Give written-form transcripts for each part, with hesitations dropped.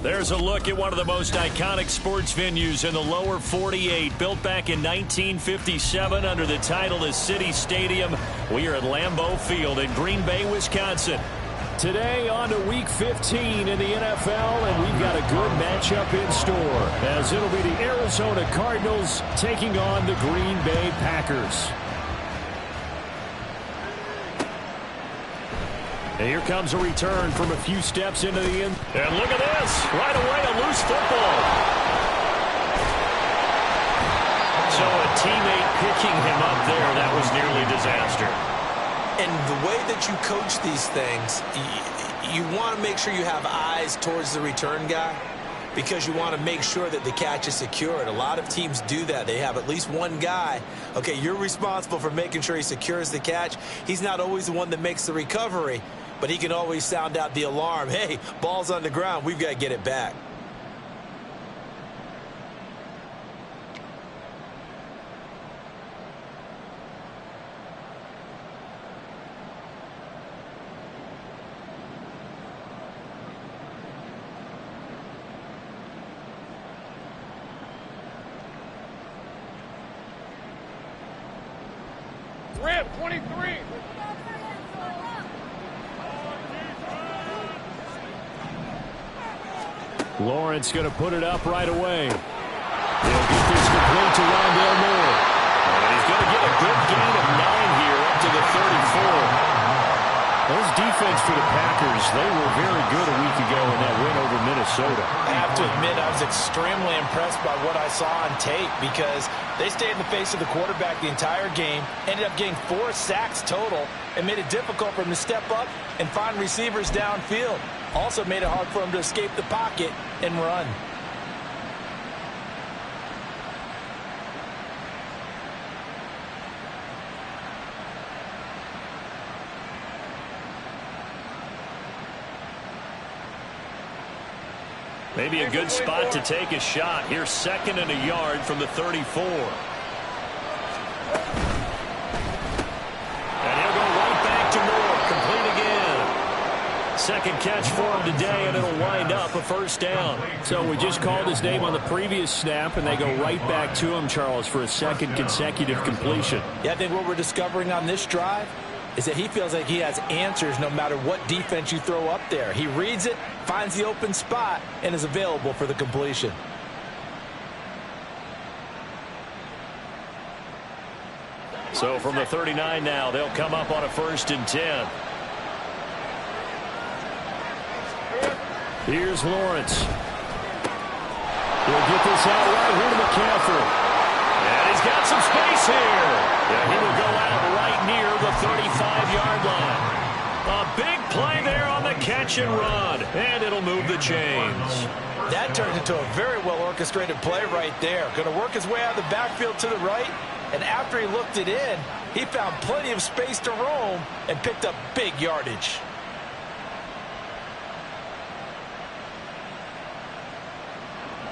There's a look at one of the most iconic sports venues in the lower 48, built back in 1957 under the title of City Stadium. We are at Lambeau Field in Green Bay, Wisconsin. Today on to Week 15 in the NFL, and we've got a good matchup in store, as it'll be the Arizona Cardinals taking on the Green Bay Packers. And here comes a return from a few steps into the end. And look at this. Right away, a loose football. So a teammate picking him up there, that was nearly disaster. And the way that you coach these things, you want to make sure you have eyes towards the return guy, because you want to make sure that the catch is secured. A lot of teams do that. They have at least one guy. Okay, you're responsible for making sure he secures the catch. He's not always the one that makes the recovery, but he can always sound out the alarm. Hey, ball's on the ground. We've got to get it back. Rip, 23. Lawrence going to put it up right away. He'll get this complete to Rondale Moore. And he's going to get a good gain of 9 here up to the 34. Those defense for the Packers, they were very good a week ago in that win over Minnesota. I have to admit, I was extremely impressed by what I saw on tape, because they stayed in the face of the quarterback the entire game, ended up getting 4 sacks total, and made it difficult for him to step up and find receivers downfield. Also made it hard for him to escape the pocket and run. Maybe a good spot to take a shot. Here's 2nd and a yard from the 34. And he'll go right back to Moore. Complete again. Second catch for him today, and it'll wind up a first down. So we just called his name on the previous snap, and they go right back to him, Charles, for a second consecutive completion. Yeah, I think what we're discovering on this drive is that he feels like he has answers no matter what defense you throw up there. He reads it, finds the open spot, and is available for the completion. So from the 39 now, they'll come up on a 1st and 10. Here's Lawrence. He'll get this out right here to McCaffrey. And he's got some space here. Yeah, he will go out right near the 35-yard line. A big play there on the catch and run. And it'll move the chains. That turned into a very well-orchestrated play right there. Going to work his way out of the backfield to the right. And after he looked it in, he found plenty of space to roam and picked up big yardage.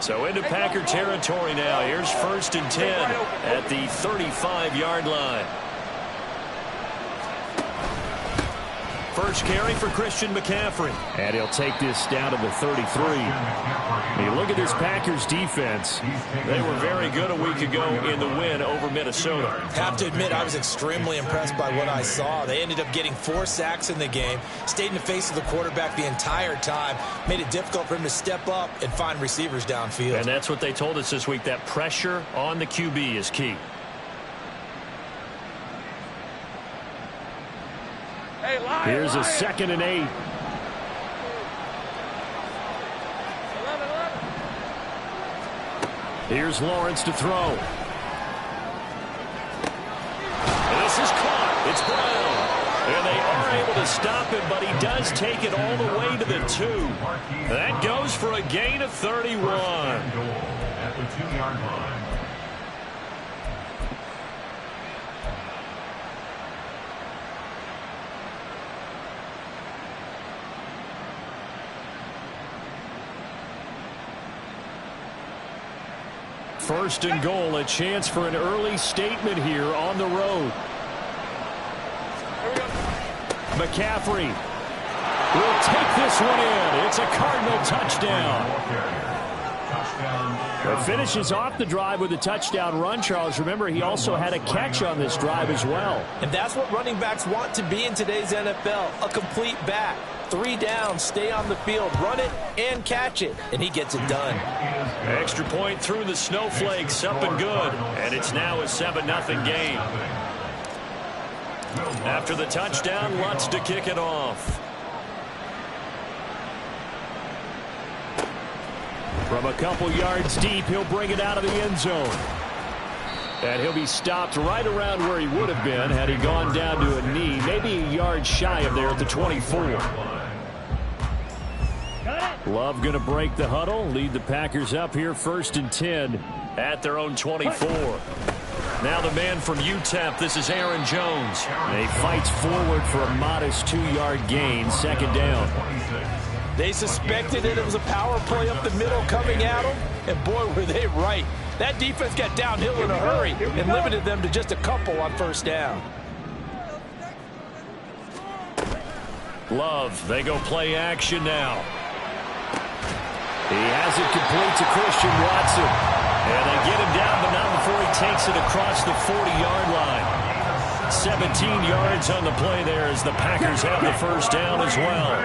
So into Packer territory now. Here's 1st and 10 at the 35-yard line. First carry for Christian McCaffrey. And he'll take this down to the 33. You look at this Packers defense. They were very good a week ago in the win over Minnesota. Have to admit, I was extremely impressed by what I saw. They ended up getting 4 sacks in the game, stayed in the face of the quarterback the entire time, made it difficult for him to step up and find receivers downfield. And that's what they told us this week, that pressure on the QB is key. Here's a 2nd and 8. Here's Lawrence to throw. And this is caught. It's Brown. And they are able to stop him, but he does take it all the way to the 2. That goes for a gain of 31. At the 2-yard line. First and goal, a chance for an early statement here on the road. McCaffrey. will take this one in. It's a Cardinal touchdown. Finishes off the drive with a touchdown run, Charles. Remember, he also had a catch on this drive as well. And that's what running backs want to be in today's NFL, a complete back. 3 down, stay on the field, run it and catch it, and he gets it done. Extra point through the snowflakes, up and good. And it's now a 7-0 game. After the touchdown, Lutz to kick it off. From a couple yards deep, he'll bring it out of the end zone. And he'll be stopped right around where he would have been had he gone down to a knee, maybe a yard shy of there at the 24. Love going to break the huddle, lead the Packers up here 1st and 10 at their own 24. Now the man from UTEP, this is Aaron Jones. And he fights forward for a modest 2-yard gain, 2nd down. They suspected that it was a power play up the middle coming at them, and boy, were they right. That defense got downhill in a hurry and limited them to just a couple on 1st down. Love, they go play action now. He has it complete to Christian Watson. And they get him down, but not before he takes it across the 40-yard line. 17 yards on the play there as the Packers have the 1st down as well.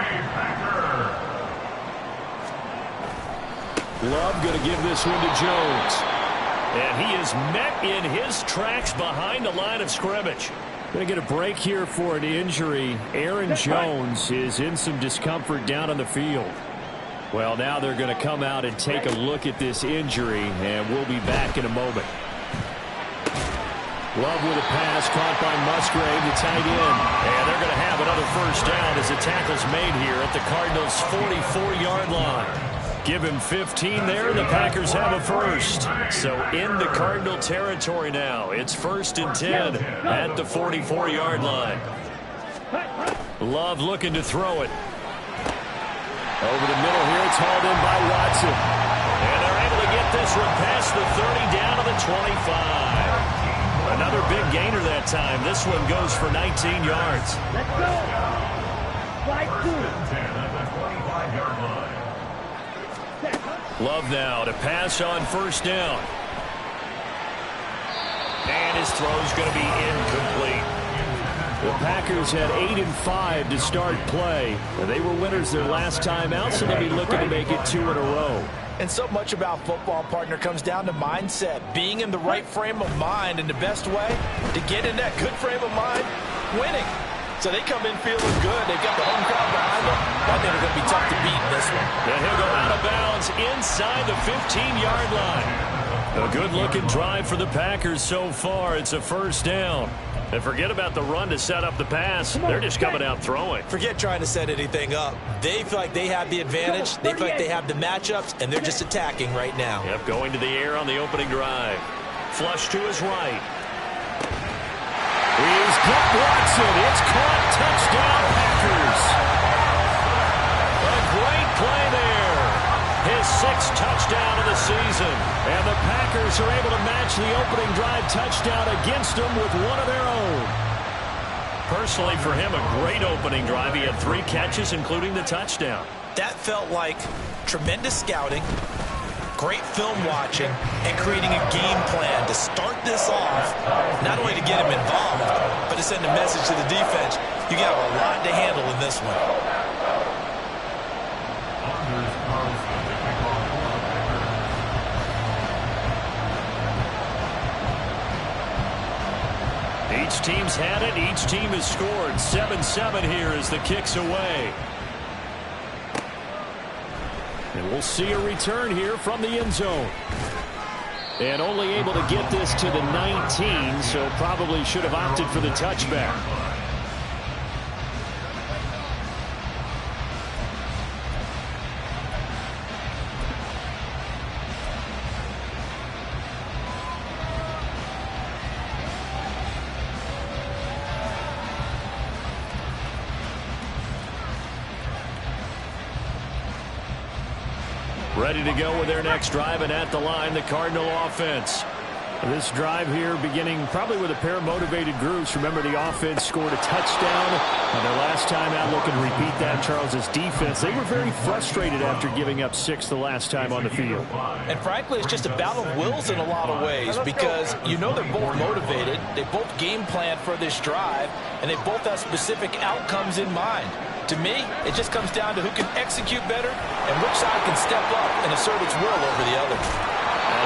Love going to give this one to Jones. And he is met in his tracks behind the line of scrimmage. Going to get a break here for an injury. Aaron Jones is in some discomfort down on the field. Well, now they're going to come out and take a look at this injury, and we'll be back in a moment. Love with a pass caught by Musgrave, the tight end. And they're going to have another 1st down as the tackle's made here at the Cardinals' 44-yard line. Give him 15 there, and the Packers have a 1st. So in the Cardinal territory now. It's 1st and 10 at the 44-yard line. Love looking to throw it. Over the middle here, it's hauled in by Watson. And they're able to get this one past the 30 down to the 25. Another big gainer that time. This one goes for 19 yards. Let's go. 5-2. Love now to pass on 1st down. And his throw's going to be incomplete. The Packers had 8 and 5 to start play. They were winners their last time out, so they'll be looking to make it 2 in a row. And so much about football, partner, comes down to mindset. Being in the right frame of mind, and the best way to get in that good frame of mind, winning. So they come in feeling good. They've got the home crowd behind them. I think they're going to be tough to beat in this one. And he'll go out of bounds inside the 15-yard line. A good-looking drive for the Packers so far. It's a 1st down. And forget about the run to set up the pass. They're just coming out throwing. Forget trying to set anything up. They feel like they have the advantage. They feel like they have the matchups, and they're just attacking right now. Yep, going to the air on the opening drive. Flush to his right. He's got Watson. It's caught. Touchdown, Packers. A great play there. His 6th touchdown of the season. And the Packers are able to match the opening drive touchdown against them with one of their own. Personally, for him, a great opening drive. He had 3 catches, including the touchdown. That felt like tremendous scouting, great film watching, and creating a game plan to start this off, not only to get him involved, but to send a message to the defense. You got a lot to handle in this one. Each team's had it. Each team has scored. 7-7 here as the kick's away. And we'll see a return here from the end zone. And only able to get this to the 19, so probably should have opted for the touchback. Ready to go with their next drive, and at the line, the Cardinal offense. This drive here beginning probably with a pair of motivated groups. Remember, the offense scored a touchdown on their last time out. Looking to repeat that. Charles's defense, they were very frustrated after giving up 6 the last time on the field. And frankly, it's just a battle of wills in a lot of ways because you know they're both motivated. They both game plan for this drive, and they both have specific outcomes in mind. To me, it just comes down to who can execute better and which side can step up and assert its will over the other.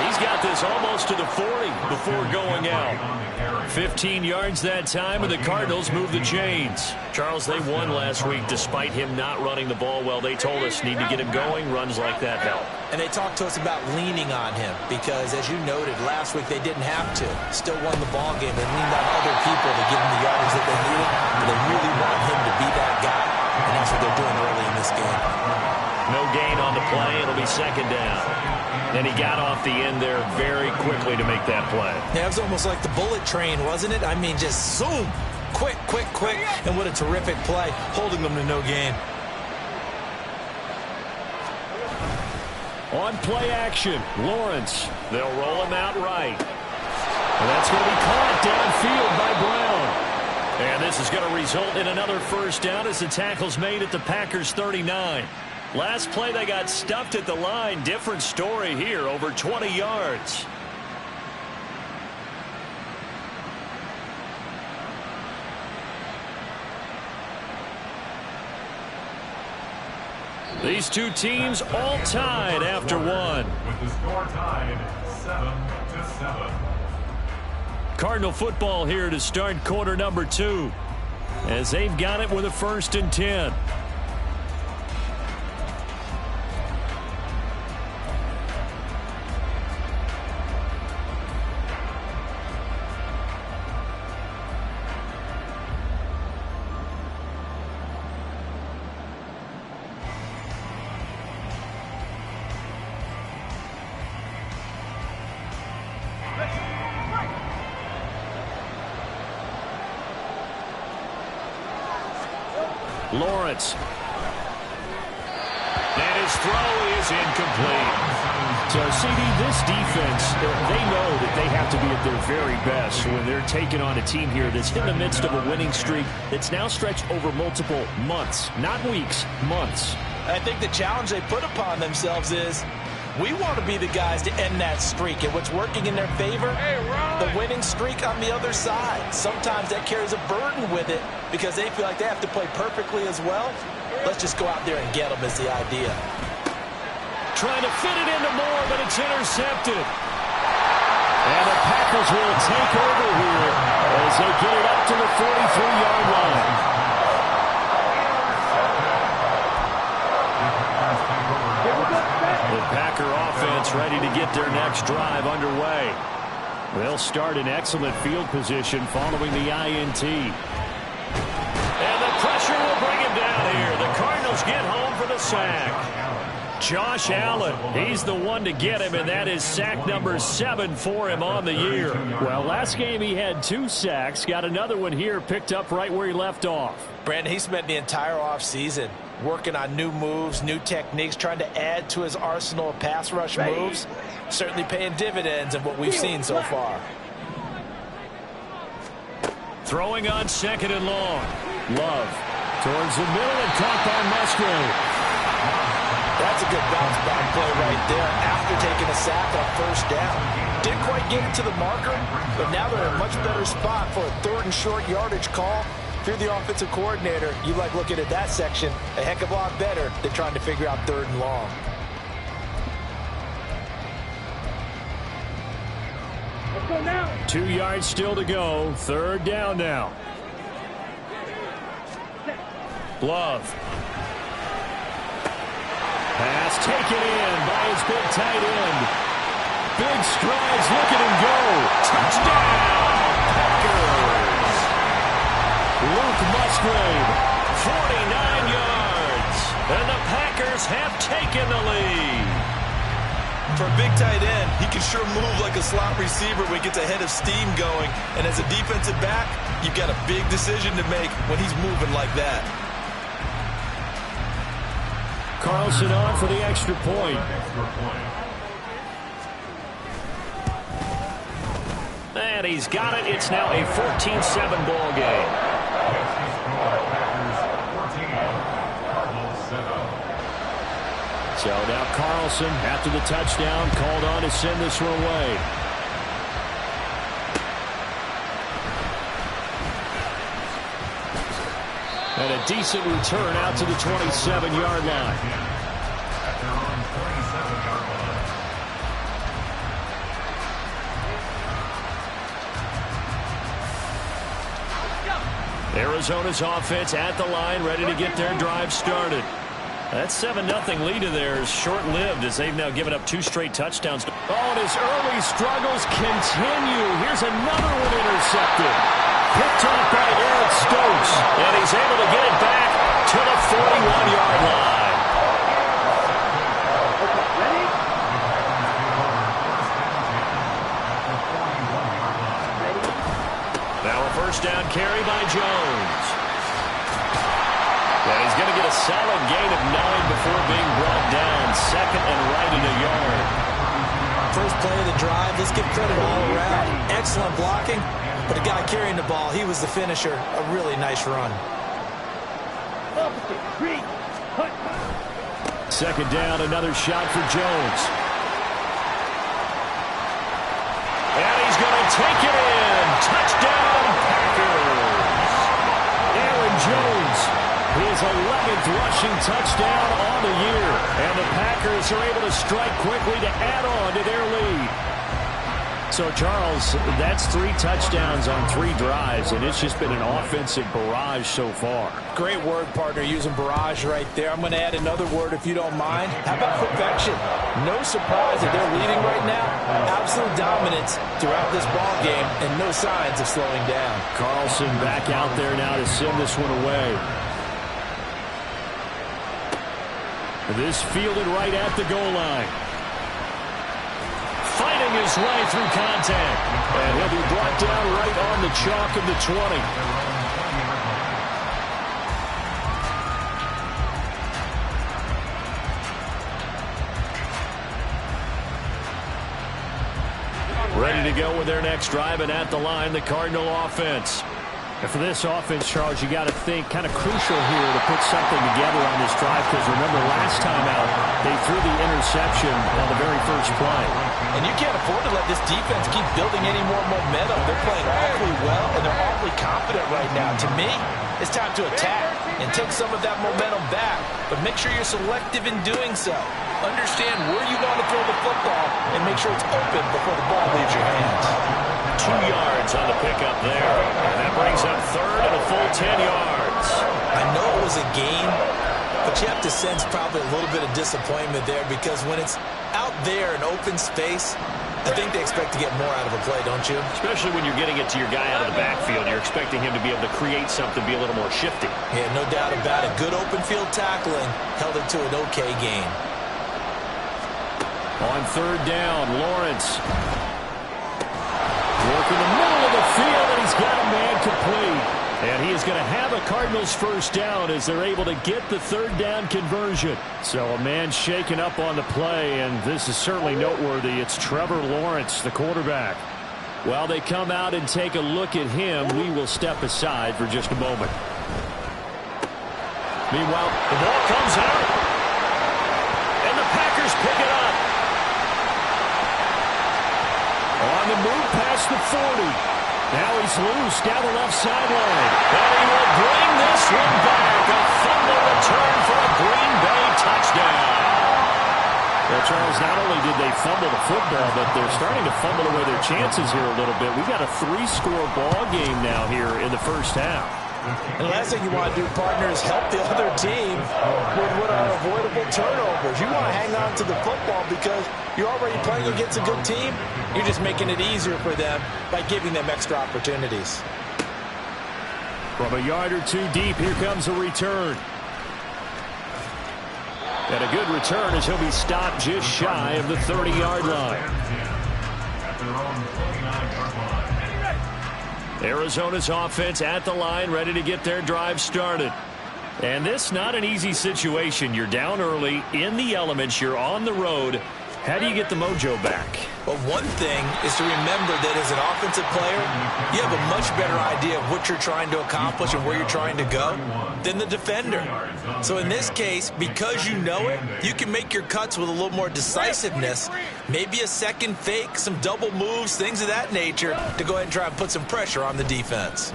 He's got this almost to the 40 before going out. 15 yards that time, and the Cardinals move the chains. Charles, they won last week despite him not running the ball well. They told us need to get him going. Runs like that help. And they talked to us about leaning on him because, as you noted, last week they didn't have to. Still won the ball game. They leaned on other people to give him the yardage that they needed. But they really want him to be that guy, and that's what they're doing early in this game. No gain on the play. It'll be second down. And he got off the end there very quickly to make that play. Yeah, it was almost like the bullet train, wasn't it? I mean, just zoom. Quick, quick, quick. And what a terrific play, holding them to no gain. On play action, Lawrence. They'll roll him out right. And that's going to be caught downfield by Brown. And this is going to result in another first down as the tackle's made at the Packers' 39. Last play, they got stuffed at the line. Different story here, over 20 yards. These two teams all tied after one. With the score tied 7-7. Cardinal football here to start quarter number 2, as they've got it with a 1st and 10. Lawrence. And his throw is incomplete. So, CD, this defense, they know that they have to be at their very best when they're taking on a team here that's in the midst of a winning streak that's now stretched over multiple months, not weeks, months. I think the challenge they put upon themselves is we want to be the guys to end that streak. And what's working in their favor? The winning streak on the other side. Sometimes that carries a burden with it because they feel like they have to play perfectly as well. Let's just go out there and get them is the idea. Trying to fit it into Moore, but it's intercepted. And the Packers will take over here as they get it up to the 43-yard line. The Packer offense ready to get their next drive underway. They'll start in excellent field position following the INT. And the pressure will bring him down here. The Cardinals get home for the sack. Josh Allen, he's the one to get him, and that is sack number 7 for him on the year. Well, last game he had 2 sacks. Got another one here picked up right where he left off. Brandon, he spent the entire offseason working on new moves, new techniques, trying to add to his arsenal of pass rush moves. Certainly paying dividends in what we've seen so far. Throwing on 2nd and long. Love towards the middle and caught by Musgrave. That's a good bounce back play right there after taking a sack on 1st down. Didn't quite get it to the marker, but now they're in a much better spot for a 3rd and short yardage call. If you're the offensive coordinator, you like looking at that section a heck of a lot better than trying to figure out 3rd and long. Let's go now. 2 yards still to go. 3rd down now. Love. Pass taken in by his big tight end. Big strides, look at him go. Touchdown, Packers. Luke Musgrave, 49 yards. And the Packers have taken the lead. For a big tight end, he can sure move like a slot receiver when he gets a head of steam going. And as a defensive back, you've got a big decision to make when he's moving like that. Carlson on for the extra point. and he's got it. It's now a 14-7 ball game. So now Carlson, after the touchdown, called on to send this one away. And a decent return out to the 27-yard line. Arizona's offense at the line, ready to get their drive started. That 7-0 lead of theirs short-lived as they've now given up 2 straight touchdowns. Oh, and his early struggles continue. Here's another one intercepted. Picked off by Eric Stokes, and he's able to get it back to the 41-yard line. Now a first down carry by Jones. And he's going to get a solid gain of 9 before being brought down. Second and right in a yard. First play of the drive. Let's give credit all around. Excellent blocking. But the guy carrying the ball, he was the finisher. A really nice run. Second down, another shot for Jones. And he's going to take it in. Touchdown, Packers. Aaron Jones, his 11th rushing touchdown on the year. And the Packers are able to strike quickly to add on to their lead. So, Charles, that's 3 touchdowns on 3 drives, and it's just been an offensive barrage so far. Great word, partner, using barrage right there. I'm going to add another word if you don't mind. How about perfection? No surprise that they're leading right now. Absolute dominance throughout this ball game, and no signs of slowing down. Carlson back out there now to send this one away. This fielded right at the goal line. Fighting his way through contact. And he'll be brought down right on the chalk of the 20. Ready to go with their next drive, and at the line, the Cardinal offense. And for this offense, Charles, you got to think kind of crucial here to put something together on this drive, because remember last time out, they threw the interception on the very first play. And you can't afford to let this defense keep building any more momentum. They're playing awfully well, and they're awfully confident right now. To me, it's time to attack and take some of that momentum back, but make sure you're selective in doing so. Understand where you want to throw the football and make sure it's open before the ball leaves your hands. 2 yards on the pickup there. And that brings up third and a full 10 yards. I know it was a gain, but you have to sense probably a little bit of disappointment there, because when it's out there in open space, I think they expect to get more out of a play, don't you? Especially when you're getting it to your guy out of the backfield. You're expecting him to be able to create something, be a little more shifty. Yeah, no doubt about it. Good open field tackling held it to an okay gain. On third down, Lawrence. Working the middle of the field, and he's got a man complete. And he is going to have a Cardinals first down as they're able to get the third down conversion. So a man shaken up on the play, and this is certainly noteworthy. It's Trevor Lawrence, the quarterback. While they come out and take a look at him, we will step aside for just a moment. Meanwhile, the ball comes out, and the Packers pick it up. On the move past the 40. Now he's loose down the left sideline. And he will bring this one back. A fumble return for a Green Bay touchdown. Well, Charles, not only did they fumble the football, but they're starting to fumble away their chances here a little bit. We've got a 3-score ball game now here in the first half. And the last thing you want to do, partner, is help the other team with what are avoidable turnovers. You want to hang on to the football because you're already playing against a good team. You're just making it easier for them by giving them extra opportunities. From a yard or 2 deep, here comes a return. And a good return as he'll be stopped just shy of the 30-yard line. Arizona's offense at the line, ready to get their drive started. And this not an easy situation. You're down early, in the elements, you're on the road, How do you get the mojo back? Well, one thing is to remember that as an offensive player, you have a much better idea of what you're trying to accomplish and where you're trying to go than the defender. So in this case, because you know it, you can make your cuts with a little more decisiveness, maybe a second fake, some double moves, things of that nature, to go ahead and try and put some pressure on the defense.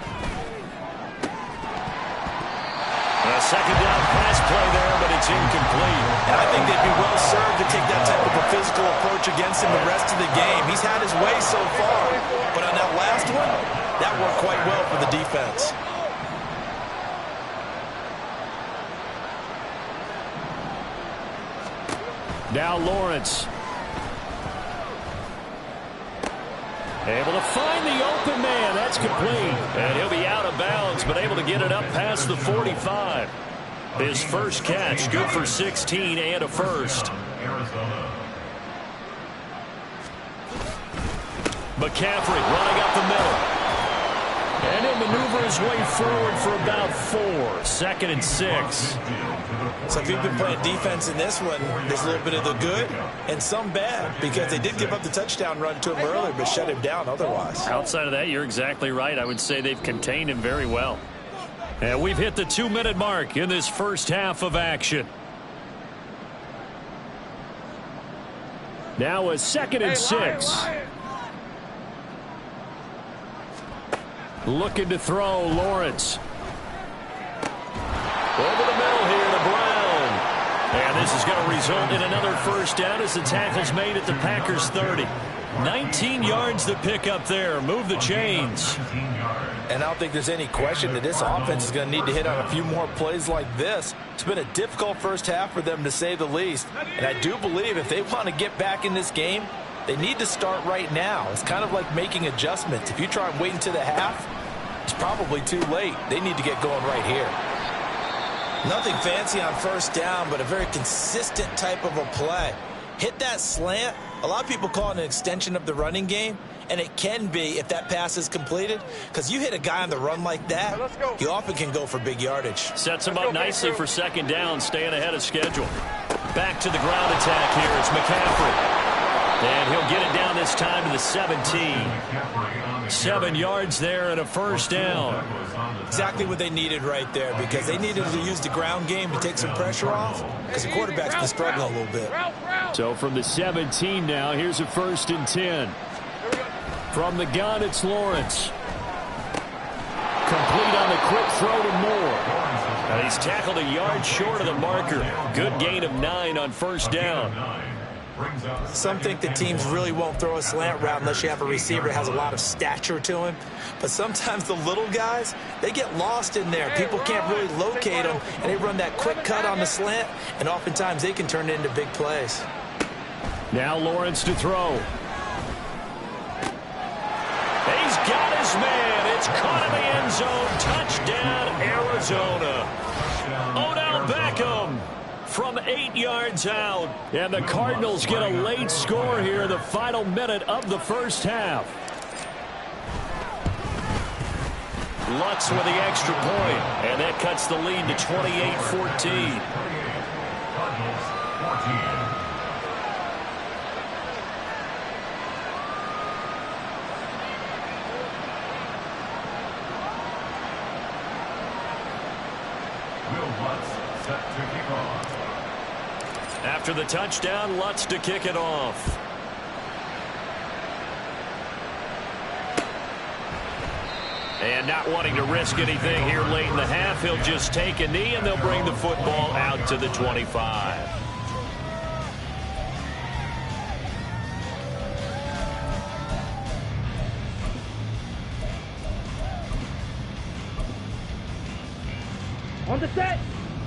A second down pass play there, but it's incomplete. And I think they'd be well served to take that type of a physical approach against him the rest of the game. He's had his way so far, but on that last one, that worked quite well for the defense. Now Lawrence. Able to find the open man. That's complete. And he'll be out of bounds, but able to get it up past the 45. His first catch, good for 16 and a first. McCaffrey running up the middle. And he'll maneuver his way forward for about 4. 2nd and 6. So if you've been playing defense in this one, there's a little bit of the good and some bad, because they did give up the touchdown run to him earlier, but shut him down otherwise. Outside of that, you're exactly right. I would say they've contained him very well. And we've hit the 2-minute mark in this first half of action. Now a 2nd and 6. Looking to throw, Lawrence. Over the middle here to Brown. And this is going to result in another first down as the tackle's made at the Packers' 30. 19 yards to pick up there. Move the chains. And I don't think there's any question that this offense is going to need to hit on a few more plays like this. It's been a difficult first half for them, to say the least. And I do believe if they want to get back in this game, they need to start right now. It's kind of like making adjustments. If you try and wait until the half, it's probably too late. They need to get going right here. Nothing fancy on first down, but a very consistent type of a play. Hit that slant. A lot of people call it an extension of the running game, and it can be if that pass is completed, because you hit a guy on the run like that, you often can go for big yardage. Sets him up nicely for second down, staying ahead of schedule. Back to the ground attack here. It's McCaffrey. And he'll get it down this time to the 17. 7 yards there and a first down. Exactly what they needed right there, because they needed to use the ground game to take some pressure off, because the quarterback's been struggling a little bit. So from the 17 now, here's a 1st and 10. From the gun, it's Lawrence. Complete on the quick throw to Moore. And he's tackled a yard short of the marker. Good gain of 9 on first down. Some think the teams really won't throw a slant route unless you have a receiver that has a lot of stature to him. But sometimes the little guys, they get lost in there. People can't really locate them, and they run that quick cut on the slant, and oftentimes they can turn it into big plays. Now Lawrence to throw. He's got his man. It's caught in the end zone. Touchdown, Arizona. Odell Beckham from 8 yards out. And the Cardinals get a late score here in the final minute of the first half. Lutz with the extra point, and that cuts the lead to 28-14. After the touchdown, Lutz to kick it off. And not wanting to risk anything here late in the half, he'll just take a knee, and they'll bring the football out to the 25. On the set.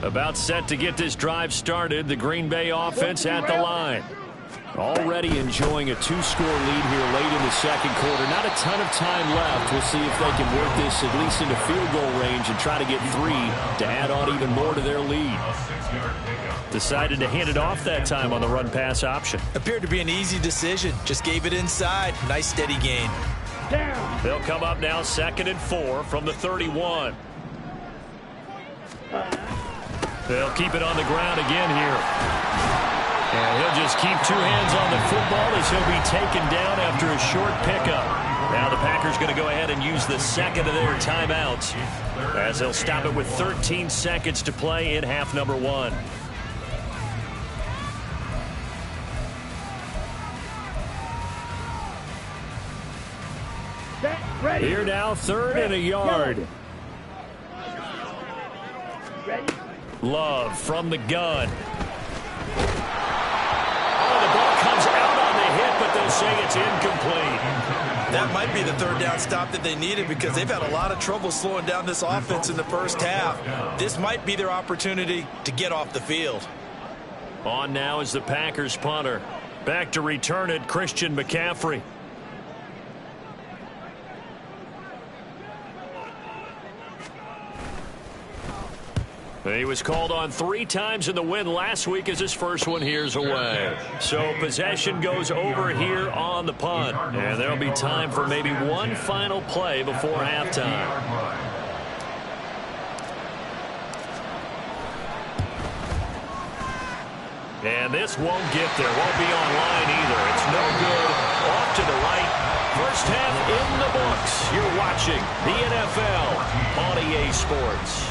About set to get this drive started. The Green Bay offense at the line. Already enjoying a 2-score lead here late in the second quarter. Not a ton of time left. We'll see if they can work this at least into field goal range and try to get 3 to add on even more to their lead. Decided to hand it off that time on the run-pass option. Appeared to be an easy decision. Just gave it inside. Nice steady gain. Down. They'll come up now 2nd and 4 from the 31. They'll keep it on the ground again here. And he'll just keep two hands on the football as he'll be taken down after a short pickup. Now the Packers going to go ahead and use the second of their timeouts as they'll stop it with 13 seconds to play in half number 1. Ready. Here now, third and a yard. Ready. Love from the gun. Oh, the ball comes out on the hit, but they'll say it's incomplete. That might be the third down stop that they needed because they've had a lot of trouble slowing down this offense in the first half. This might be their opportunity to get off the field. On now is the Packers punter. Back to return it, Christian McCaffrey. He was called on 3 times in the win last week as his first one here's away. So possession goes over here on the punt. And there'll be time for maybe one final play before halftime. And this won't get there. Won't be online either. It's no good. Off to the right. First half in the books. You're watching the NFL on EA Sports.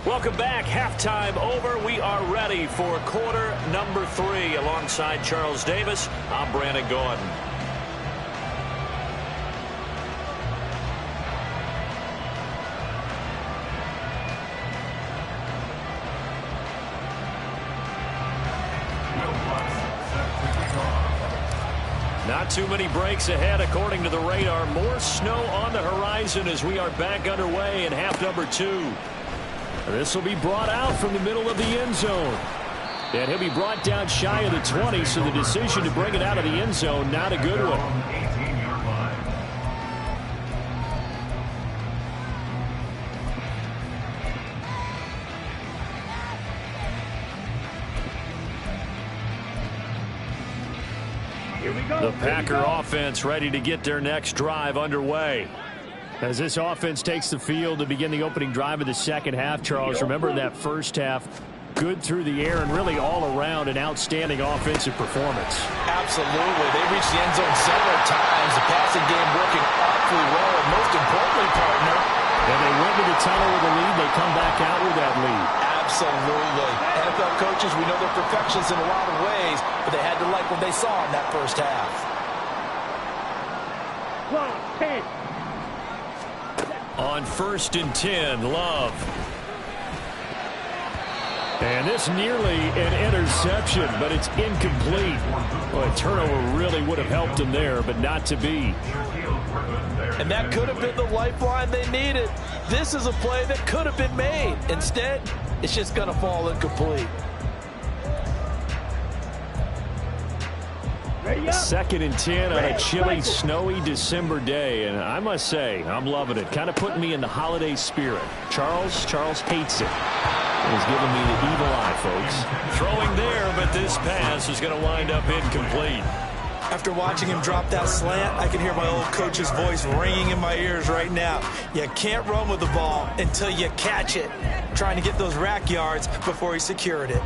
Welcome back. Halftime over. We are ready for quarter number 3. Alongside Charles Davis, I'm Brandon Gordon. Not too many breaks ahead according to the radar. More snow on the horizon as we are back underway in half number 2. This will be brought out from the middle of the end zone. And he'll be brought down shy of the 20, so the decision to bring it out of the end zone, not a good one. Here we go. The Packer offense ready to get their next drive underway. As this offense takes the field to begin the opening drive of the second half, Charles, remember in that first half, good through the air and really all around an outstanding offensive performance. Absolutely. They reached the end zone several times. The passing game working awfully well, and most importantly, partner. And they went to the tunnel with a lead. They come back out with that lead. Absolutely. NFL coaches, we know they're perfectionists in a lot of ways, but they had to like what they saw in that first half. 10. On 1st and 10, Love. And this nearly an interception, but it's incomplete. Well, a turnover really would have helped him there, but not to be. And that could have been the lifeline they needed. This is a play that could have been made. Instead, it's just going to fall incomplete. 2nd and 10 on a chilly, snowy December day, and I must say, I'm loving it. Kind of putting me in the holiday spirit. Charles hates it. He's giving me the evil eye, folks. Throwing there, but this pass is going to wind up incomplete. After watching him drop that slant, I can hear my old coach's voice ringing in my ears right now. You can't run with the ball until you catch it. Trying to get those rack yards before he secured it.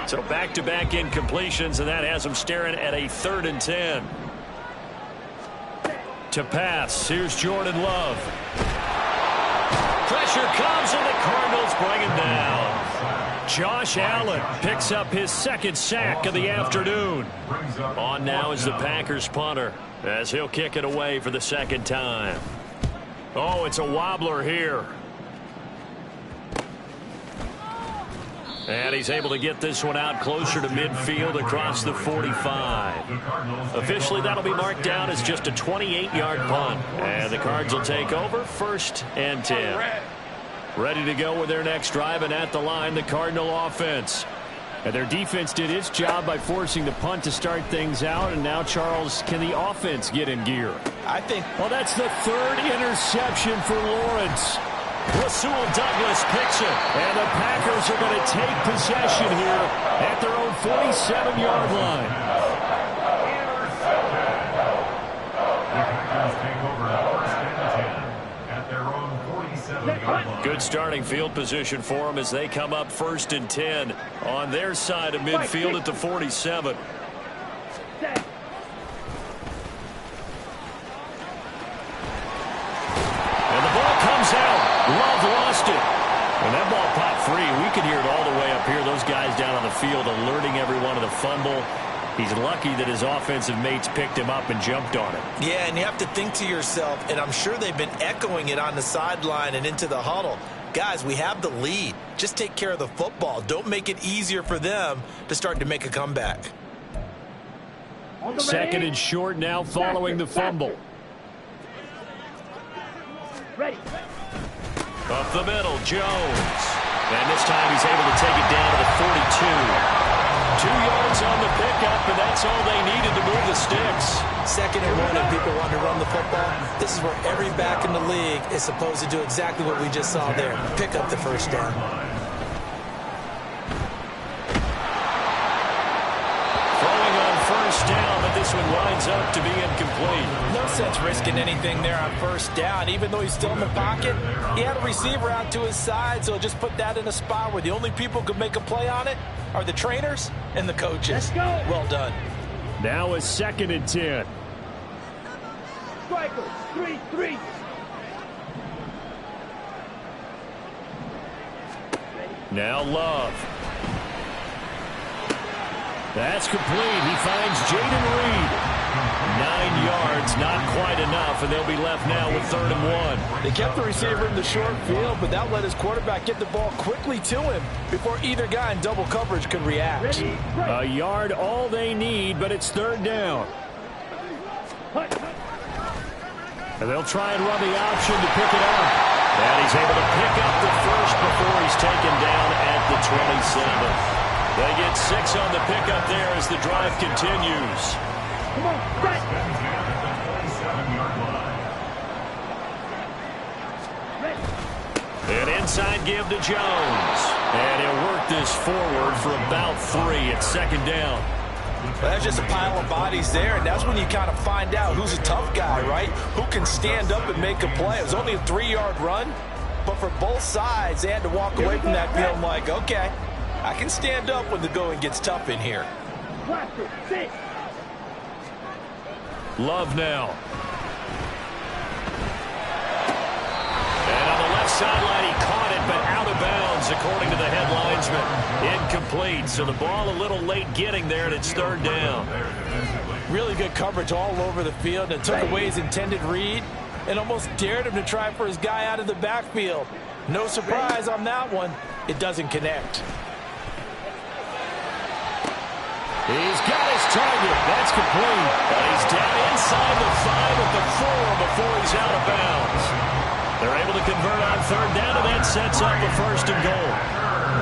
So back-to-back incompletions, and that has him staring at a 3rd and 10. To pass, here's Jordan Love. Pressure comes, and the Cardinals bring him down. Josh Allen picks up his 2nd sack of the afternoon. On now is the Packers punter, as he'll kick it away for the 2nd time. Oh, it's a wobbler here. And he's able to get this one out closer to midfield across the 45. Officially, that'll be marked down as just a 28-yard punt. And the Cards will take over 1st and 10. Ready to go with their next drive, and at the line, the Cardinal offense. And their defense did its job by forcing the punt to start things out. And now, Charles, can the offense get in gear? I think. Well, that's the third interception for Lawrence. Rasul Douglas picks it. And the Packers are going to take possession here at their own 47-yard line. The Packers take over first and 10 at their own 47-yard line. Good starting field position for them as they come up first and 10 on their side of midfield at the 47. And the ball comes out. Love lost it. And that ball popped free. We can hear it all the way up here. Those guys down on the field alerting everyone of the fumble. He's lucky that his offensive mates picked him up and jumped on it. Yeah, and you have to think to yourself, and I'm sure they've been echoing it on the sideline and into the huddle. Guys, we have the lead. Just take care of the football. Don't make it easier for them to start to make a comeback. Second and short now following the fumble. Ready. Up the middle, Jones. And this time he's able to take it down to the 42. 2 yards on the pickup, and that's all they needed to move the sticks. Second and 1, and people want to run the football. This is where every back in the league is supposed to do exactly what we just saw there. Pick up the first down. Throwing on first down, but this one winds up to be incomplete. No sense risking anything there on first down. Even though he's still in the pocket, he had a receiver out to his side, so just put that in a spot where the only people who could make a play on it are the trainers and the coaches. Let's go. Well done. Now a second and 10. Striker, 3-3. Now Love. That's complete. He finds Jaden Reed. 9 yards, not quite enough, and they'll be left now with 3rd and 1. They kept the receiver in the short field, but that let his quarterback get the ball quickly to him before either guy in double coverage could react. Ready. A yard all they need, but it's 3rd down. And they'll try and run the option to pick it up. And he's able to pick up the first before he's taken down at the 27. They get 6 on the pickup there as the drive continues. Come on, set. 47-yard line. An inside give to Jones. And he'll work this forward for about 3 at 2nd down. Well, that's just a pile of bodies there, and that's when you kind of find out who's a tough guy, right? Who can stand up and make a play. It was only a 3-yard run, but for both sides, they had to walk away from that field like, okay, I can stand up when the going gets tough in here. Blaster, 6. Love now. And on the left sideline, he caught it, but out of bounds, according to the head linesman. Incomplete, so the ball a little late getting there, and it's 3rd down. Really good coverage all over the field, and took away his intended read and almost dared him to try for his guy out of the backfield. No surprise on that one. It doesn't connect. He's got his target. That's complete. But he's down inside the 5 at the 4 before he's out of bounds. They're able to convert on 3rd down, and that sets up a 1st and goal.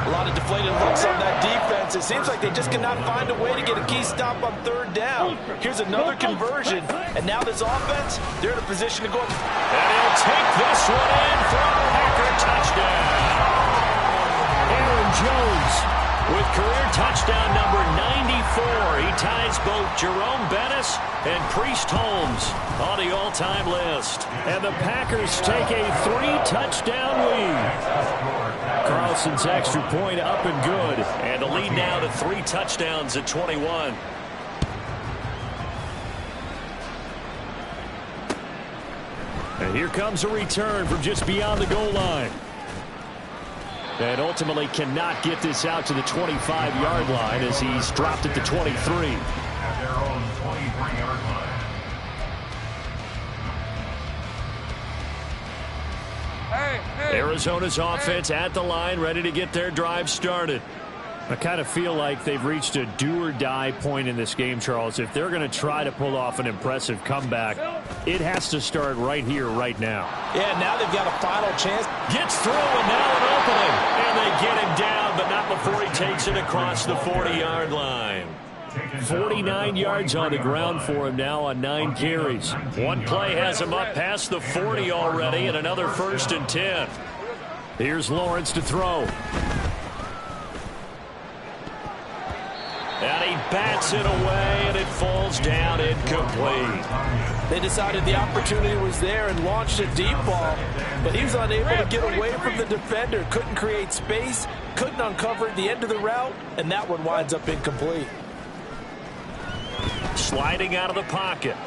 A lot of deflated looks on that defense. It seems like they just cannot find a way to get a key stop on 3rd down. Here's another conversion, and now this offense, they're in a position to go. And he'll take this one in for a Packer touchdown. Aaron Jones with career touchdown number 94. He ties both Jerome Bettis and Priest Holmes on the all-time list. And the Packers take a 3-touchdown lead. Carlson's extra point up and good. And the lead now to 3 touchdowns at 21. And here comes a return from just beyond the goal line. And ultimately cannot get this out to the 25-yard line as he's dropped at the 23. At their own 23-yard line. Arizona's offense at the line, ready to get their drive started. I kind of feel like they've reached a do-or-die point in this game, Charles. If they're going to try to pull off an impressive comeback, it has to start right here, right now. Yeah, now they've got a final chance. Gets through, and now an opening. And they get him down, but not before he takes it across the 40-yard line. 49 yards on the ground for him now on 9 carries. One play has him up past the 40 already, and another 1st and 10. Here's Lawrence to throw. And he bats it away, and it falls down incomplete. They decided the opportunity was there and launched a deep ball, but he was unable to get away from the defender. Couldn't create space, couldn't uncover the end of the route, and that one winds up incomplete. Sliding out of the pocket.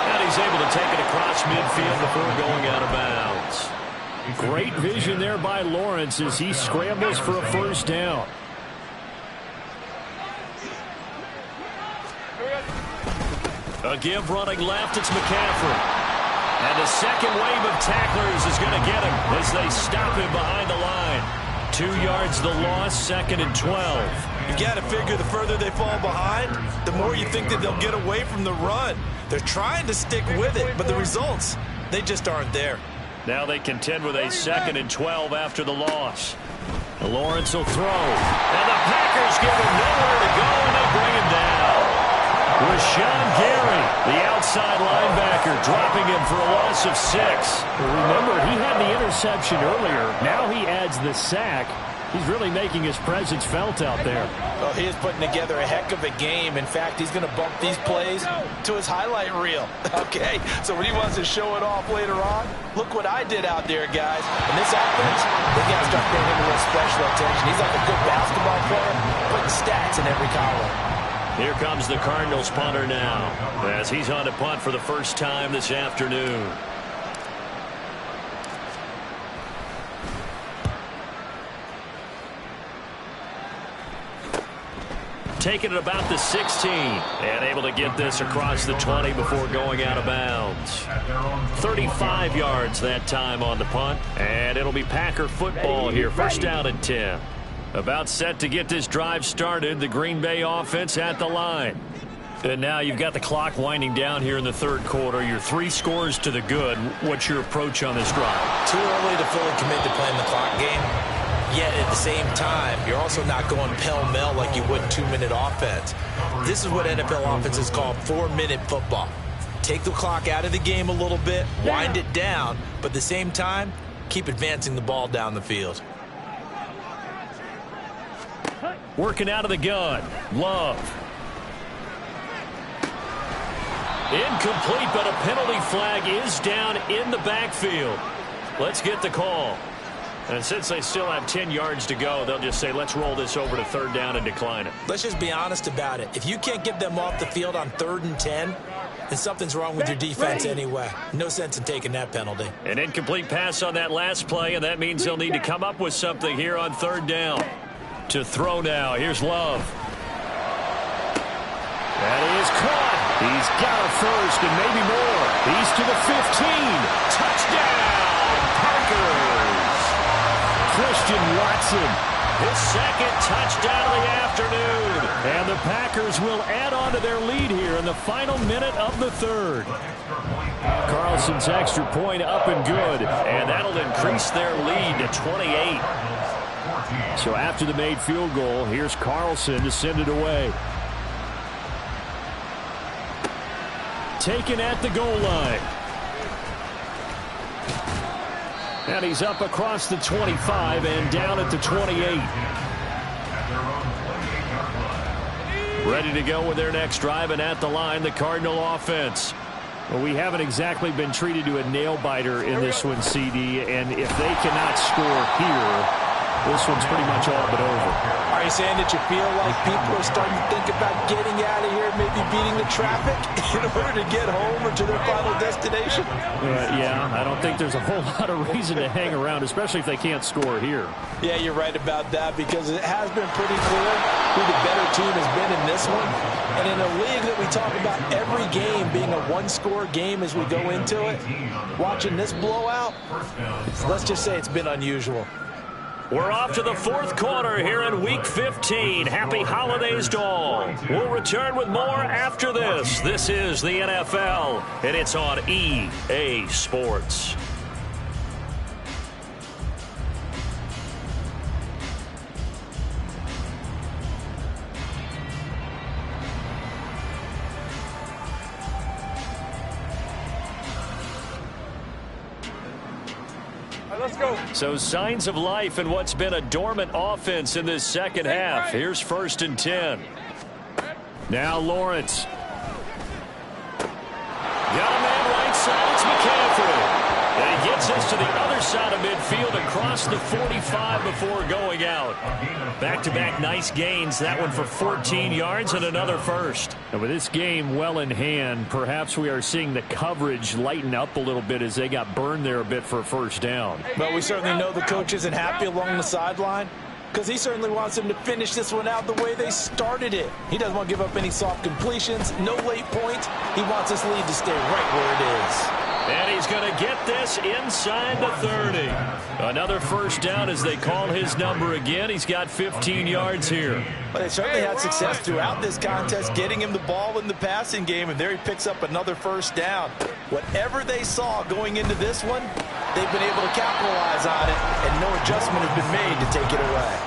And he's able to take it across midfield before going out of bounds. Great vision there by Lawrence as he scrambles for a 1st down. A give running left, it's McCaffrey. And the second wave of tacklers is going to get him as they stop him behind the line. 2 yards the loss, 2nd and 12. You've got to figure the further they fall behind, the more you think that they'll get away from the run. They're trying to stick with it, but the results, they just aren't there. Now they contend with a 2nd and 12 after the loss. Lawrence will throw. And the Packers give him nowhere to go, and they bring him down. Rashawn Gary, the outside linebacker, dropping him for a loss of 6. Remember, he had the interception earlier. Now he adds the sack. He's really making his presence felt out there. Well, he is putting together a heck of a game. In fact, he's going to bump these plays to his highlight reel. Okay, so when he wants to show it off later on, look what I did out there, guys. In this offense, they got to start paying him a little special attention. He's like a good basketball player, putting stats in every column. Here comes the Cardinals punter now, as he's on to punt for the first time this afternoon. Taking it about the 16, and able to get this across the 20 before going out of bounds. 35 yards that time on the punt, and it'll be Packer football here. 1st down and 10. About set to get this drive started, the Green Bay offense at the line. And now you've got the clock winding down here in the 3rd quarter. You're 3 scores to the good. What's your approach on this drive? Too early to fully commit to playing the clock game. Yet at the same time, you're also not going pell-mell like you would 2-minute offense. This is what NFL offenses call 4-minute football. Take the clock out of the game a little bit, wind it down, but at the same time, keep advancing the ball down the field. Working out of the gun. Love. Incomplete, but a penalty flag is down in the backfield. Let's get the call. And since they still have 10 yards to go, they'll just say, let's roll this over to 3rd down and decline it. Let's just be honest about it. If you can't get them off the field on 3rd and 10, then something's wrong with your defense anyway. No sense in taking that penalty. An incomplete pass on that last play, and that means they'll need to come up with something here on 3rd down. To throw now. Here's Love. That is caught. He's got a 1st and maybe more. He's to the 15. Touchdown, Packers. Christian Watson, his 2nd touchdown of the afternoon. And the Packers will add on to their lead here in the final minute of the 3rd. Carlson's extra point up and good. And that'll increase their lead to 28. So after the made field goal, here's Carlson to send it away. Taken at the goal line. And he's up across the 25 and down at the 28. Ready to go with their next drive, and at the line, the Cardinal offense. Well, we haven't exactly been treated to a nail-biter in this one, CD, and if they cannot score here, this one's pretty much all but over. Are you saying that you feel like people are starting to think about getting out of here, maybe beating the traffic in order to get home or to their final destination? Yeah, I don't think there's a whole lot of reason to hang around, especially if they can't score here. Yeah, you're right about that, because it has been pretty clear who the better team has been in this one. And in a league that we talk about every game being a one-score game as we go into it, watching this blowout, let's just say it's been unusual. We're off to the fourth quarter here in Week 15. Happy holidays to all. We'll return with more after this. This is the NFL, and it's on EA Sports. Let's go. So signs of life in what's been a dormant offense in this second half. Here's 1st and 10. Now Lawrence. Got a man right side. It's McCaffrey. And he gets us to the other side of midfield across the 45 before going out. Back-to-back nice gains. That one for 14 yards and another first. And with this game well in hand, perhaps we are seeing the coverage lighten up a little bit as they got burned there a bit for a first down. But we certainly know the coach isn't happy along the sideline because he certainly wants them to finish this one out the way they started it. He doesn't want to give up any soft completions, no late points. He wants this lead to stay right where it is. And he's going to get this inside the 30. Another first down as they call his number again. He's got 15 yards here. But they certainly had success throughout this contest, getting him the ball in the passing game, and there he picks up another first down. Whatever they saw going into this one, they've been able to capitalize on it, and no adjustment has been made to take it away.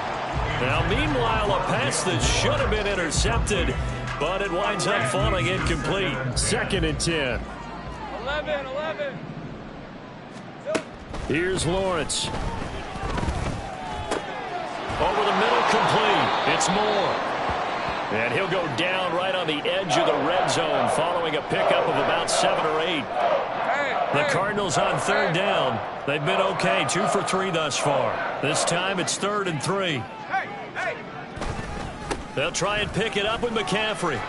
Now, meanwhile, a pass that should have been intercepted, but it winds up falling incomplete. 2nd and 10. 11. Here's Lawrence. Over the middle, complete. It's Moore. And he'll go down right on the edge of the red zone following a pickup of about 7 or 8. The Cardinals on 3rd down. They've been okay, 2 for 3 thus far. This time it's 3rd and 3. They'll try and pick it up with McCaffrey.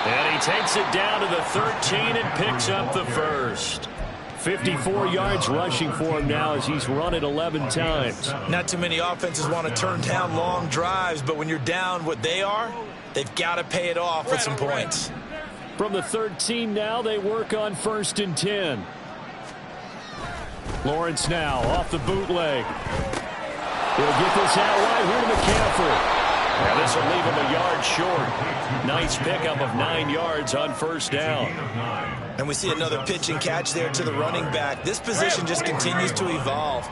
And he takes it down to the 13 and picks up the first. 54 yards rushing for him now as he's run it 11 times. Not too many offenses want to turn down long drives, but when you're down what they are, they've got to pay it off with some points. From the 13 now, they work on 1st and 10. Lawrence now off the bootleg. He'll get this out right here to McCaffrey. Now this will leave him a yard short. Nice pickup of 9 yards on 1st down. And we see another pitch and catch there to the running back. This position just continues to evolve.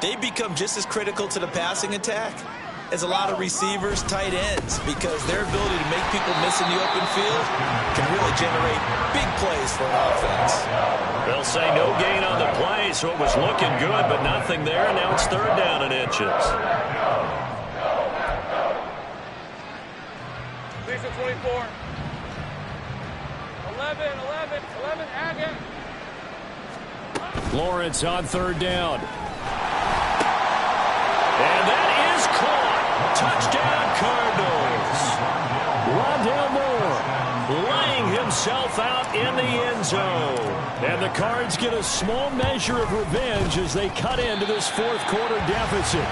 They become just as critical to the passing attack as a lot of receivers, tight ends, because their ability to make people miss in the open field can really generate big plays for an offense. They'll say no gain on the play, so it was looking good, but nothing there. Now it's 3rd down and inches. 24. 11, again. Lawrence on 3rd down. And that is caught. Touchdown, Cardinals. Rondale Moore laying himself out in the end zone. And the Cards get a small measure of revenge as they cut into this 4th quarter deficit.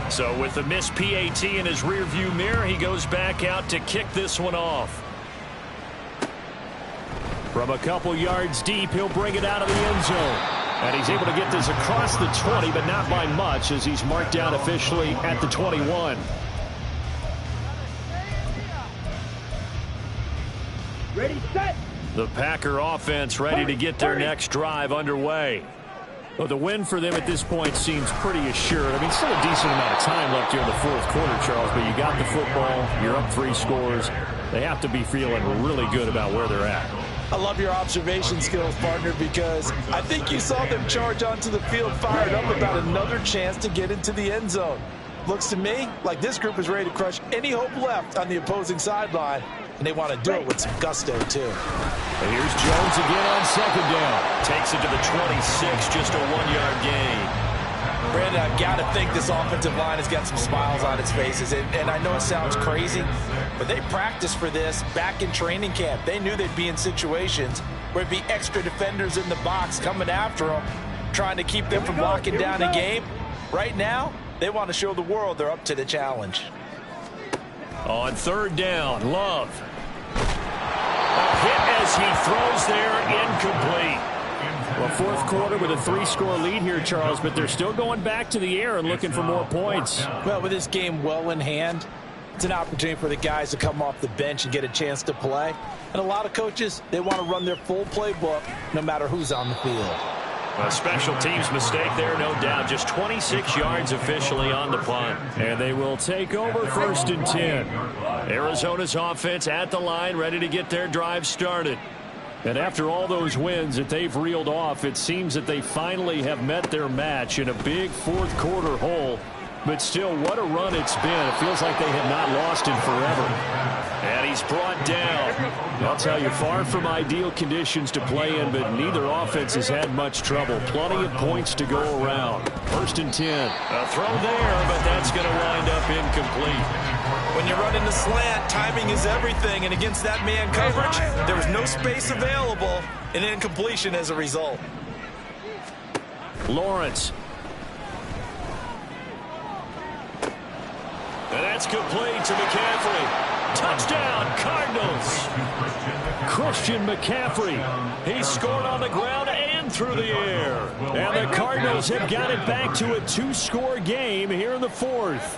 So with the missed PAT in his rearview mirror, he goes back out to kick this one off. From a couple yards deep, he'll bring it out of the end zone. And he's able to get this across the 20, but not by much, as he's marked down officially at the 21. Ready, set. The Packer offense ready to get their next drive underway. Well, the win for them at this point seems pretty assured. I mean, still a decent amount of time left here in the 4th quarter, Charles, but you got the football, you're up 3 scores. They have to be feeling really good about where they're at. I love your observation skills, partner, because I think you saw them charge onto the field fired up about another chance to get into the end zone. Looks to me like this group is ready to crush any hope left on the opposing sideline, and they want to do it with some gusto, too. And here's Jones again on 2nd down. Takes it to the 26, just a 1-yard gain. Brandon, I've got to think this offensive line has got some smiles on its faces. And I know it sounds crazy, but they practiced for this back in training camp. They knew they'd be in situations where it'd be extra defenders in the box coming after them. trying to keep them from locking down a game. Right now, they want to show the world they're up to the challenge. On third down, Love. A hit as he throws there, incomplete. Well, fourth quarter with a 3-score lead here, Charles, but they're still going back to the air and looking for more points. Well, with this game well in hand, it's an opportunity for the guys to come off the bench and get a chance to play. And a lot of coaches, they want to run their full playbook no matter who's on the field. A special teams mistake there, no doubt. Just 26 yards officially on the punt. And they will take over 1st and 10. Arizona's offense at the line, ready to get their drive started. And after all those wins that they've reeled off, it seems that they finally have met their match in a big fourth quarter hole. But still, what a run it's been. It feels like they have not lost in forever. And he's brought down. I'll tell you, far from ideal conditions to play in, but neither offense has had much trouble. Plenty of points to go around. 1st and 10. A throw there, but that's going to wind up incomplete. When you run in the slant, timing is everything, and against that man coverage, there was no space available, and incompletion as a result. Lawrence. And that's complete to McCaffrey. Touchdown, Cardinals. Christian McCaffrey. He scored on the ground and through the air. And the Cardinals have got it back to a 2-score game here in the fourth.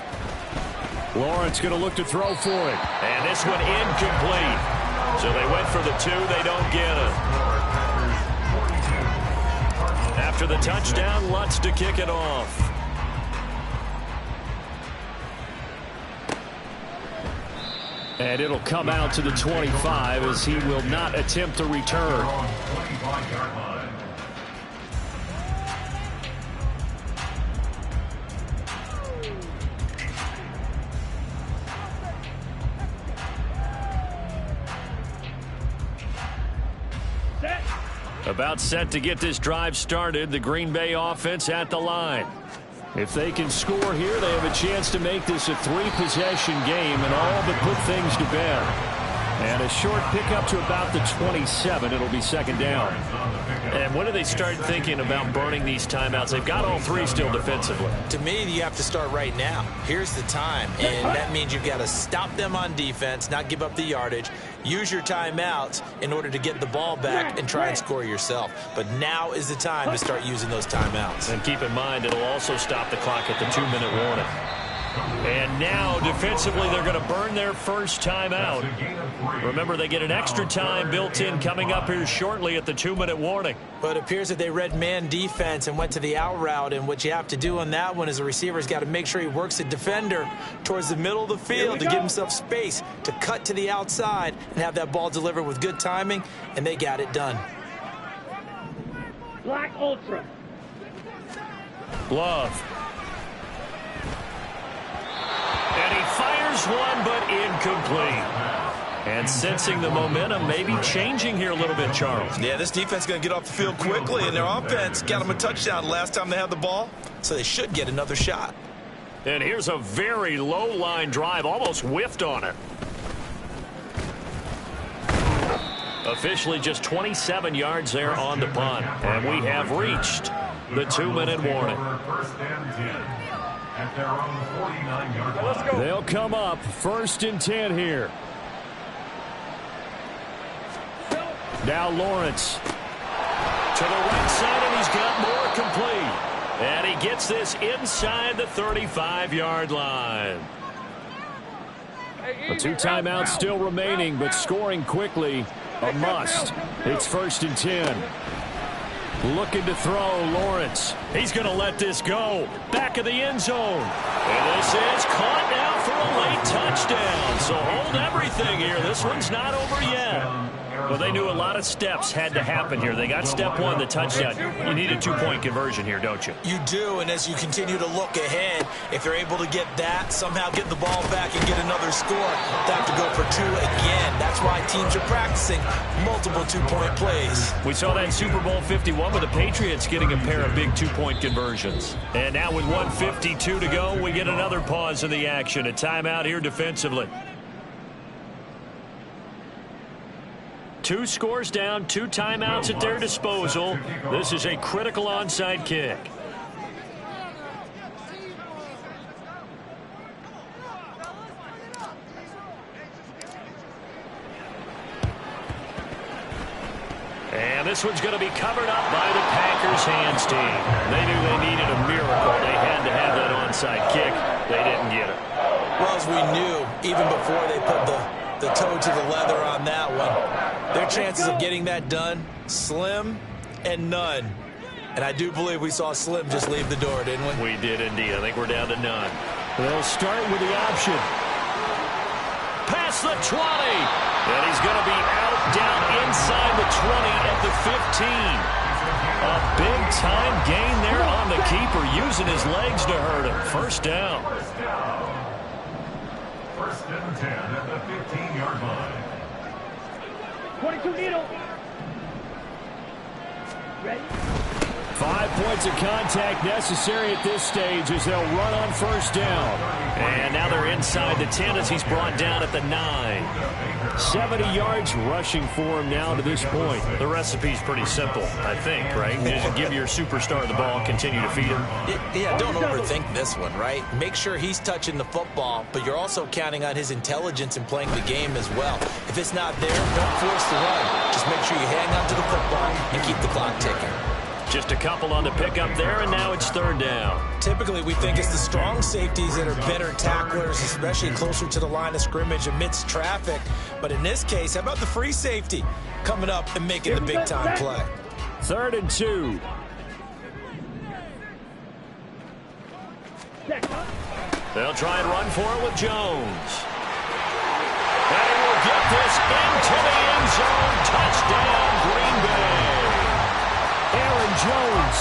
Lawrence going to look to throw for it. And this one incomplete. So they went for the 2. They don't get it. After the touchdown, Lutz to kick it off. And it'll come out to the 25 as he will not attempt a return. About set to get this drive started. The Green Bay offense at the line. If they can score here, they have a chance to make this a 3-possession game and all but put things to bed. And a short pickup to about the 27. It'll be 2nd down. And when do they start thinking about burning these timeouts? They've got all 3 still defensively. To me, you have to start right now. Here's the time, and that means you've got to stop them on defense, not give up the yardage, use your timeouts in order to get the ball back and try and score yourself. But now is the time to start using those timeouts. And keep in mind, it'll also stop the clock at the 2-minute warning. And now, defensively, they're going to burn their first timeout. Remember, they get an extra time built in coming up here shortly at the 2-minute warning. But it appears that they read man defense and went to the out route. And what you have to do on that one is the receiver's got to make sure he works the defender towards the middle of the field to give himself space to cut to the outside and have that ball delivered with good timing. And they got it done. Black Ultra. Love. And he fires one, but incomplete. And sensing the momentum, maybe changing here a little bit, Charles. Yeah, this defense is going to get off the field quickly, and their offense got them a touchdown last time they had the ball, so they should get another shot. And here's a very low-line drive, almost whiffed on it. Officially just 27 yards there on the punt. And we have reached the 2-minute warning. At their own 49-yard line. Let's go. They'll come up 1st and 10 here. Now Lawrence to the right side, and he's got more complete. And he gets this inside the 35-yard line. A 2 timeouts still remaining, but scoring quickly a must. It's 1st and 10. Looking to throw, Lawrence. He's going to let this go. Back of the end zone. And this is caught now for a late touchdown. So hold everything here. This one's not over yet. Well, they knew a lot of steps had to happen here. They got step 1, the touchdown. You need a 2-point conversion here, don't you? You do, and as you continue to look ahead, if they're able to get that, somehow get the ball back and get another score, they have to go for 2 again. That's why teams are practicing multiple 2-point plays. We saw that in Super Bowl 51 with the Patriots getting a pair of big 2-point conversions. And now with 1:52 to go, we get another pause in the action. A timeout here defensively. 2 scores down, 2 timeouts at their disposal. This is a critical onside kick. And this one's going to be covered up by the Packers hands team. They knew they needed a miracle. They had to have that onside kick. They didn't get it. Well, as we knew, even before they put the toe to the leather on that one, their chances of getting that done, slim and none. And I do believe we saw Slim just leave the door, didn't we? We did indeed. I think we're down to none. They'll start with the option. Past the 20. And he's going to be out down inside the 20 at the 15. A big-time gain there on the keeper, using his legs to hurt him. First down. First and 10 at the 15-yard line. 22 needle. Ready? 5 points of contact necessary at this stage as they'll run on first down. And now they're inside the 10 as he's brought down at the 9. 70 yards rushing for him now to this point. The recipe's pretty simple, I think, right? Just give your superstar the ball and continue to feed him. Yeah, don't overthink this one, right? Make sure he's touching the football, but you're also counting on his intelligence in playing the game as well. If it's not there, don't force the run. Just make sure you hang on to the football and keep the clock ticking. Just a couple on the pickup there, and now it's third down. Typically, we think it's the strong safeties that are better tacklers, especially closer to the line of scrimmage amidst traffic. But in this case, how about the free safety coming up and making the big-time play? 3rd and 2. They'll try and run for it with Jones. And he will get this into the end zone. Touchdown, Green Bay. Aaron Jones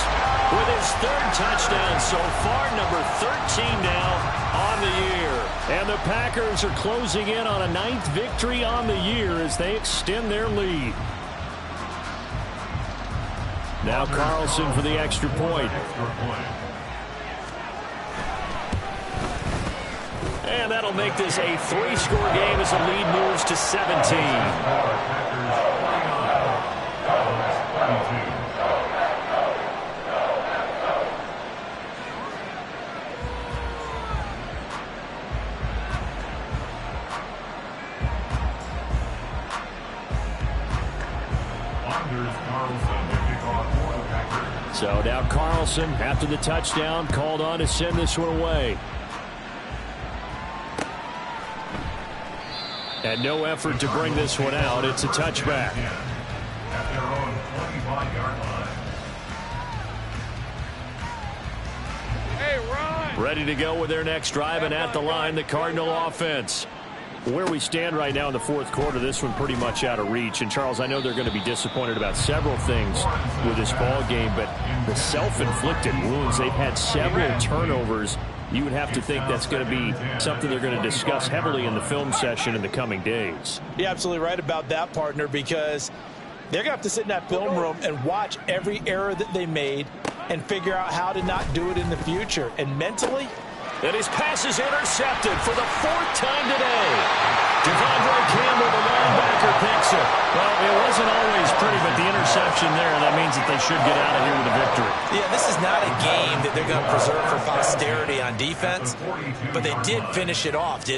with his 3rd touchdown so far, number 13 now on the year. And the Packers are closing in on a 9th victory on the year as they extend their lead. Now Carlson for the extra point. And that'll make this a 3-score game as the lead moves to 17. So now Carlson, after the touchdown, called on to send this one away. And no effort to bring this one out. It's a touchback. At their own 25-yard line. Hey, run! Ready to go with their next drive, and at the line, the Cardinal offense. Where we stand right now in the 4th quarter, this one pretty much out of reach. And, Charles, I know they're going to be disappointed about several things with this ball game, but the self-inflicted wounds, they've had several turnovers. You would have to think that's going to be something they're going to discuss heavily in the film session in the coming days. You're absolutely right about that, partner, because they're going to have to sit in that film room and watch every error that they made and figure out how to not do it in the future. And mentally, and his pass is intercepted for the 4th time today. Devondre Campbell, the linebacker, picks it. Well, it wasn't always pretty, but the interception there, that means that they should get out of here with a victory. Yeah, this is not a game that they're going to preserve for posterity on defense, but they did finish it off, didn't they?